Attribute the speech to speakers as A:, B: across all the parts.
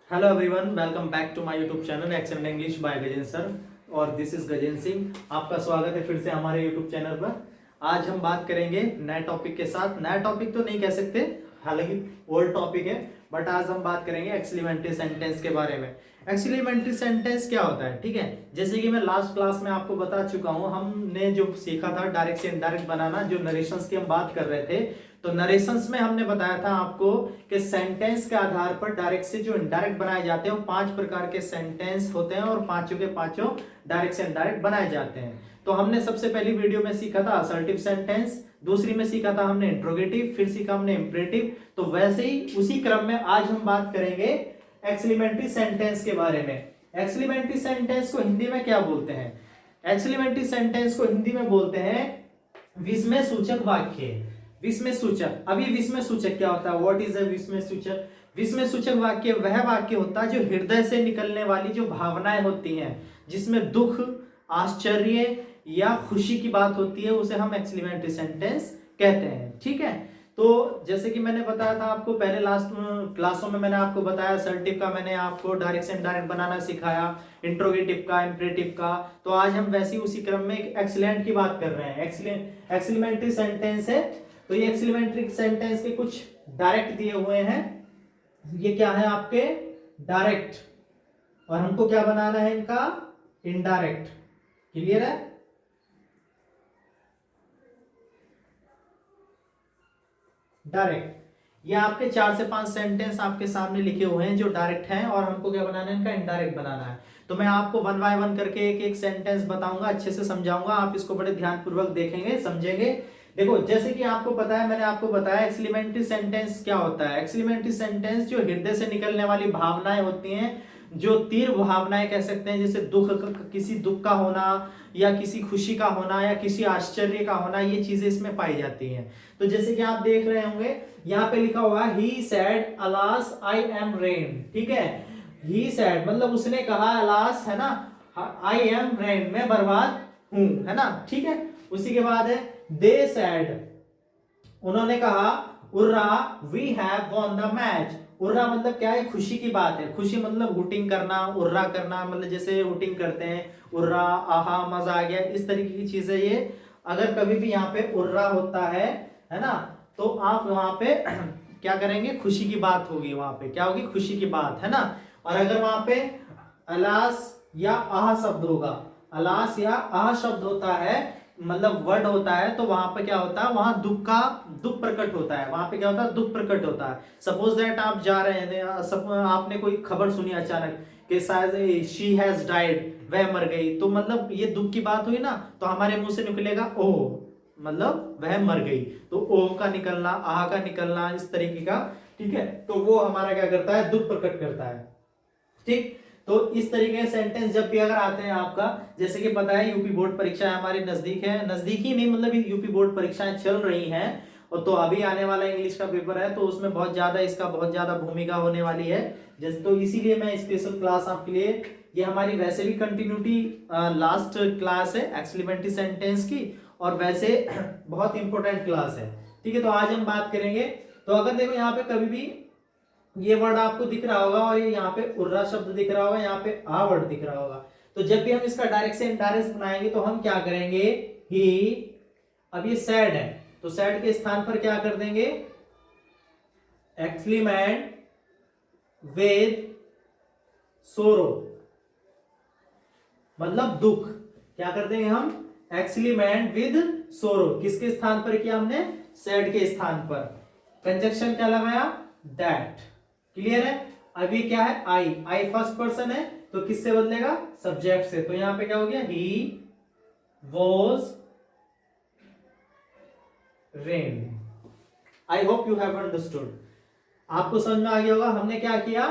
A: Hello everyone, welcome back to my YouTube channel excellent English by Gajendra sir. और this is Gajendra Singh. आपका स्वागत है फिर से हमारे यूट्यूब चैनल पर। आज हम बात करेंगे नए टॉपिक के साथ। नया टॉपिक तो नहीं कह सकते, हालांकि ओल्ड टॉपिक है, बट आज हम बात करेंगे एक्सक्लेमेटरी सेंटेंस के बारे में। एक्सक्लेमेटरी सेंटेंस क्या होता है, ठीक है। जैसे कि मैं लास्ट क्लास में आपको बता चुका हूं, हमने जो सीखा था डायरेक्ट से इनडायरेक्ट बनाना, जो नरेशंस की हम बात कर रहे थे। तो नरेशंस में हमने बताया था आपको कि सेंटेंस के आधार पर डायरेक्ट से जो इनडायरेक्ट बनाए जाते हैं वो 5 प्रकार के सेंटेंस होते हैं और पांचों के पांचों डायरेक्ट से इनडायरेक्ट बनाए जाते हैं। तो हमने सबसे पहली वीडियो में सीखा था असर्टिव सेंटेंस, दूसरी में सीखा था हमने इंट्रोगेटिव, फिर सीखा हमने इंपरेटिव। तो वैसे ही उसी क्रम में आज हम बात करेंगे एक्सक्लेमेटरी सेंटेंस के बारे में। एक्सक्लेमेटरी सेंटेंस को हिंदी में क्या बोलते हैं? एक्सक्लेमेटरी सेंटेंस को हिंदी में बोलते हैं विस्मय सूचक वाक्य। विस्मय सूचक। अभी विस्मय सूचक क्या होता है? व्हाट इज अ विस्मय सूचक? विस्मय सूचक वाक्य वह वाक्य होता है जो हृदय से निकलने वाली जो भावनाएं होती हैं, जिसमें दुख, आश्चर्य या खुशी की बात होती है, उसे हम एक्सक्लेमेटरी सेंटेंस कहते हैं, ठीक है। तो जैसे कि मैंने बताया था आपको पहले लास्ट क्लासों में, मैंने आपको बताया असर्टिव का मैंने आपको डायरेक्ट से इनडायरेक्ट बनाना सिखाया, इंट्रोगेटिव का, इंपरेटिव का। तो आज हम वैसे ही उसी क्रम में एक्सीलेंट की बात कर रहे हैं। एक्सक्लेमेटरी सेंटेंस है। तो ये एक्सक्लेमेटरी सेंटेंस के कुछ डायरेक्ट दिए हुए हैं। ये क्या है आपके? डायरेक्ट। और हमको क्या बनाना है इनका? इनडायरेक्ट। क्लियर है? डायरेक्ट। ये आपके 4 से 5 सेंटेंस आपके सामने लिखे हुए हैं जो डायरेक्ट हैं, और हमको क्या बनाना है? इनका इनडायरेक्ट बनाना है। तो मैं आपको वन बाय वन करके एक एक सेंटेंस बताऊंगा, अच्छे से समझाऊंगा। आप इसको बड़े ध्यानपूर्वक देखेंगे, समझेंगे। देखो, जैसे कि आपको पता है, मैंने आपको बताया एक्सक्लेमेटरी सेंटेंस क्या होता है। एक्सक्लेमेटरी सेंटेंस जो हृदय से निकलने वाली भावनाएं होती हैं, जो तीव्र भावनाएं कह सकते हैं, जैसे दुख, किसी दुख का होना या किसी खुशी का होना या किसी आश्चर्य का होना, ये चीजें इसमें पाई जाती हैं। तो जैसे कि आप देख रहे होंगे यहाँ पे लिखा हुआ है he said alas I am rain, ठीक है। ही सेड मतलब उसने कहा, अलास है ना, आई एम रेन मैं बर्बाद हूं, है ना, ठीक है। उसी के बाद है दे सेड, उन्होंने कहा, hurrah we have won the match. Hurrah मतलब क्या है? खुशी की बात है। खुशी मतलब हुटिंग करना, उर्रा करना, मतलब जैसे हुटिंग करते हैं, उर्रा, आहा, मजा आ गया, इस तरीके की चीजें ये। अगर कभी भी यहाँ पे उर्रा होता है ना, तो आप वहां पे क्या करेंगे? खुशी की बात होगी, वहां पे क्या होगी? खुशी की बात, है ना। और अगर वहां पे अलास या आह शब्द होगा, अलास या आह शब्द होता है, मतलब वर्ड होता है, तो वहां पे क्या होता है? वहां दुख प्रकट होता है। वहां पे क्या होता है? दुख प्रकट होता है। सपोज दैट आप जा रहे हैं, आपने कोई खबर सुनी अचानक कि शायद शी हैज डाइड, वह मर गई, तो मतलब ये दुख की बात हुई ना, तो हमारे मुंह से निकलेगा ओ, मतलब वह मर गई। तो ओ का निकलना, आह का निकलना, इस तरीके का, ठीक है। तो वो हमारा क्या करता है? दुख प्रकट करता है, ठीक। तो इस तरीके के सेंटेंस जब भी अगर आते हैं आपका, जैसे कि पता है यूपी बोर्ड परीक्षाएं हमारी नजदीक है, नजदीक ही नहीं मतलब यूपी बोर्ड परीक्षाएं चल रही हैं, और तो अभी आने वाला इंग्लिश का पेपर है, तो उसमें बहुत ज्यादा इसका बहुत ज्यादा भूमिका होने वाली है। जैसे तो इसीलिए मैं स्पेशल क्लास आपके लिए, ये हमारी वैसे भी कंटिन्यूटी लास्ट क्लास है एक्सक्लेमेटरी सेंटेंस की, और वैसे बहुत इंपॉर्टेंट क्लास है, ठीक है। तो आज हम बात करेंगे। तो अगर देखो यहाँ पे कभी भी ये वर्ड आपको दिख रहा होगा, और ये यहाँ पे उर्रा शब्द दिख रहा होगा, यहाँ पे आ वर्ड दिख रहा होगा, तो जब भी हम इसका डायरेक्ट से इनडायरेक्ट बनाएंगे तो हम क्या करेंगे? ही, अब ये सैड है, तो सैड के स्थान पर क्या कर देंगे? एक्सक्लेमेंट विद सोरो, मतलब दुख। क्या कर देंगे हम? एक्सक्लेमेंट विद सोरो। किसके स्थान पर किया हमने? सैड के स्थान पर। कंजक्शन क्या लगाया? दैट। क्लियर है? अभी क्या है? आई फर्स्ट पर्सन है, तो किससे बदलेगा? सब्जेक्ट से। तो यहां पे क्या हो गया? He was rain. I hope you have understood. आपको समझ में आ गया होगा हमने क्या किया।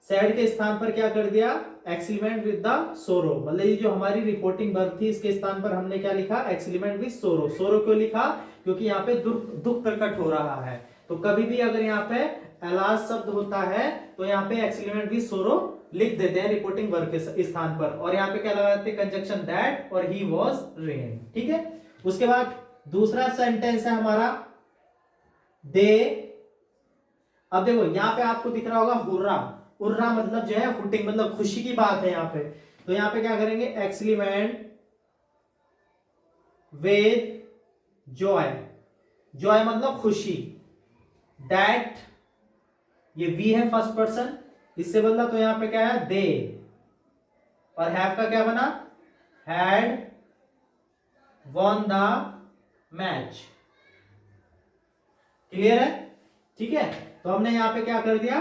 A: सैड के स्थान पर क्या कर दिया? एक्सक्लेमेंट विद द सोरो, मतलब ये जो हमारी रिपोर्टिंग वर्ब थी, इसके स्थान पर हमने क्या लिखा? एक्सक्लेमेंट विद सोरो। सोरो क्यों लिखा? क्योंकि यहाँ पे दुख प्रकट हो रहा है। तो कभी भी अगर यहाँ पे एलास शब्द होता है, तो यहाँ पे एक्सक्लेमेंट विद सोरो लिख देते हैं रिपोर्टिंग वर्ब के स्थान पर, और यहाँ पे क्या लगाते हैं? कंजक्शन दैट और ही वॉज रेन, ठीक है। उसके बाद दूसरा सेंटेंस है हमारा दे। अब देखो यहाँ पे आपको दिख रहा होगा हुर्रा, उर्रा मतलब जो है हुटिंग, मतलब खुशी की बात है यहाँ पे। तो यहाँ पे क्या करेंगे, एक्सपेरिमेंट विद जॉय, जॉय मतलब खुशी, दैट ये वी है फर्स्ट पर्सन, इससे बदला तो यहां पे क्या है दे, और हैव का क्या बना, had von the match. Clear है, ठीक है। तो हमने यहां पे क्या कर दिया,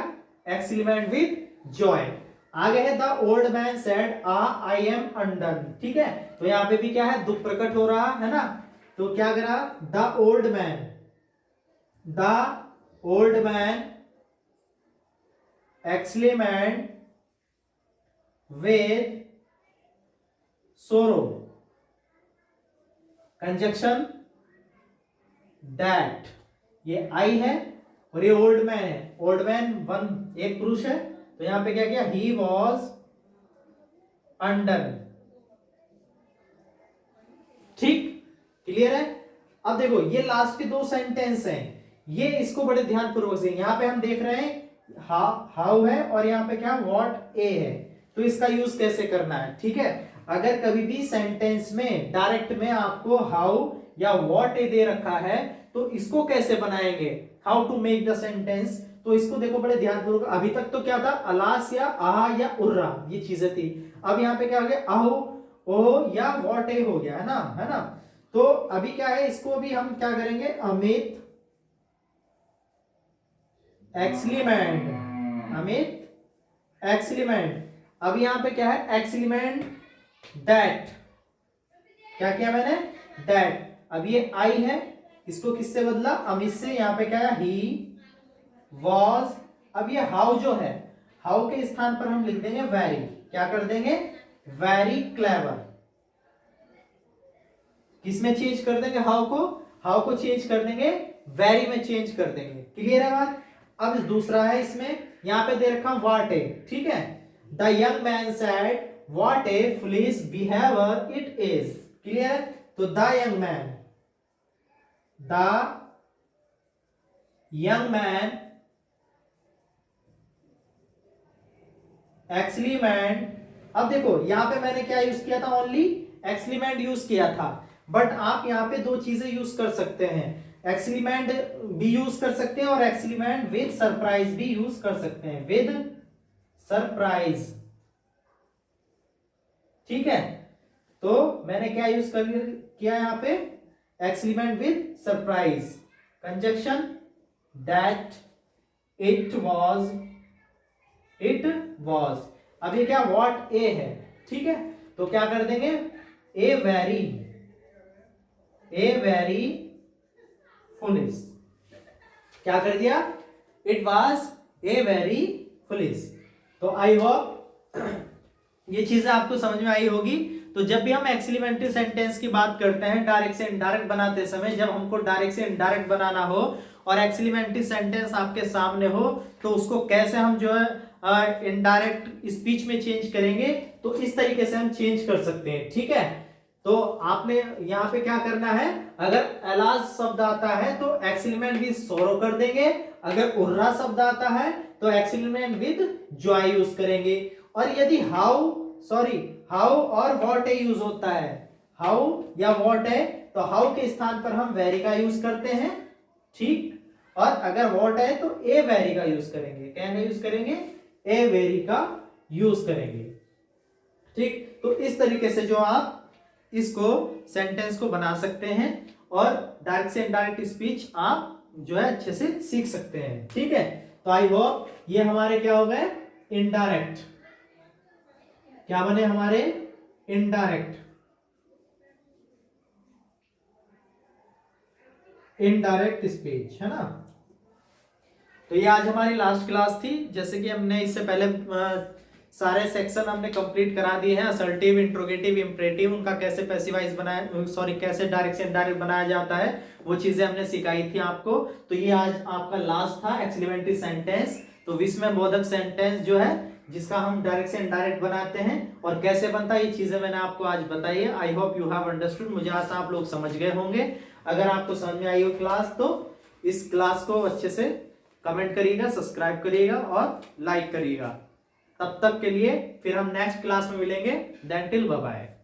A: एक्सपेरिमेंट विद जॉय। आगे है the old man said I am undone, ठीक है। तो यहां पे भी क्या है, दुख प्रकट हो रहा है ना। तो क्या करा, the old man experiment with सोरो, कंजक्शन दैट, ये आई है और ये ओल्ड मैन है, ओल्ड मैन वन एक पुरुष है, तो यहां पे क्या किया, ही वॉज अनडन। ठीक, क्लियर है। अब देखो ये लास्ट के दो सेंटेंस हैं, ये इसको बड़े ध्यान पूर्वक से, यहां पे हम देख रहे हैं हाउ है और यहां पे क्या व्हाट ए है, तो इसका यूज कैसे करना है, ठीक है। अगर कभी भी सेंटेंस में डायरेक्ट में आपको हाउ या व्हाट ए दे रखा है तो इसको कैसे बनाएंगे, how to make the sentence. तो इसको देखो बड़े ध्यानपूर्वक, अभी तक तो क्या था, अलास या आहा या उर्रा ये चीजें थी, अब यहाँ पे क्या हो गया, आहू ओ या व्हाट ए हो गया, है ना। तो अभी क्या है, इसको भी हम क्या करेंगे, अमित एक्सपेरिमेंट। अब यहां पे क्या है, एक्सपेरिमेंट दैट, क्या किया मैंने, दैट। अब ये आई है, इसको किससे बदला, अमित से, यहां पे क्या है, ही वॉज। अब ये हाउ जो है, हाउ के स्थान पर हम लिख देंगे वेरी, क्या कर देंगे, वेरी क्लेवर। किसमें चेंज कर देंगे, हाउ को चेंज कर देंगे वेरी में चेंज कर देंगे। क्लियर है बात। अब दूसरा है, इसमें यहां पे दे रखा व्हाट ए, ठीक है। The young man said what A foolish behaviour it is. Clear है। तो द यंग मैन एक्सपेरिमेंट। अब देखो यहां पे मैंने क्या यूज किया था, ओनली एक्सपेरिमेंट यूज किया था, बट आप यहां पे दो चीजें यूज कर सकते हैं, एक्सपेरिमेंट भी यूज कर सकते हैं और एक्सपेरिमेंट विद सरप्राइज भी यूज कर सकते हैं, विद सरप्राइज, ठीक है। तो मैंने क्या यूज किया यहां पे, experiment with surprise, conjunction that it was. अब ये क्या, व्हाट ए है, ठीक है। तो क्या कर देंगे, ए वेरी फुलिश, क्या कर दिया, it was a very foolish. तो आई होप ये चीजें आपको समझ में आई होगी। तो जब भी हम एक्सपेरिमेंटल सेंटेंस की बात करते हैं डायरेक्ट से इनडायरेक्ट बनाते समय, जब हमको डायरेक्ट से इनडायरेक्ट बनाना हो और एक्सपेरिमेंटल सेंटेंस आपके सामने हो, तो उसको कैसे हम जो है इनडायरेक्ट स्पीच में चेंज करेंगे, तो इस तरीके से हम चेंज कर सकते हैं, ठीक है। तो आपने यहां पे क्या करना है, अगर एलाज शब्द आता है तो एक्सपेरिमेंट विद सोरो कर देंगे, अगर उर्रा शब्द आता है तो एक्सपेरिमेंट विद जॉय यूज करेंगे, और यदि हाउ और व्हाट ए यूज होता है, हाउ या व्हाट है, तो हाउ के स्थान पर हम वेरी का यूज करते हैं, ठीक। और अगर व्हाट है तो ए वेरी का यूज करेंगे, क्या यूज करेंगे, ए वेरी का यूज करेंगे, ठीक। तो इस तरीके से जो आप इसको सेंटेंस को बना सकते हैं और डायरेक्ट से इनडायरेक्ट स्पीच आप जो है अच्छे से सीख सकते हैं, ठीक है। तो आई होप ये हमारे क्या हो गए, इनडायरेक्ट, क्या बने हमारे, इनडायरेक्ट स्पीच, है ना। तो ये आज हमारी लास्ट क्लास थी। जैसे कि हमने इससे पहले सारे सेक्शन हमने कंप्लीट करा दिए हैं, असर्टिव, इंट्रोगेटिव, इंपरेटिव, उनका कैसे पैसिवाइज बनाया, कैसे डायरेक्ट से इनडायरेक्ट बनाया जाता है, वो चीजें हमने सिखाई थी आपको। तो ये आज आपका लास्ट था एक्सक्लेमेटरी सेंटेंस। तो विस्मयबोधक सेंटेंस जो है जिसका हम डायरेक्ट से इनडायरेक्ट बनाते हैं और कैसे बनता है, ये चीजें मैंने आपको आज बताई है। I hope you have understood, मुझे आशा आप लोग समझ गए होंगे। अगर आपको समझ में आई हो क्लास, तो इस क्लास को अच्छे से कमेंट करिएगा, सब्सक्राइब करिएगा और लाइक करिएगा। तब तक के लिए फिर हम नेक्स्ट क्लास में मिलेंगे। Then till bye bye.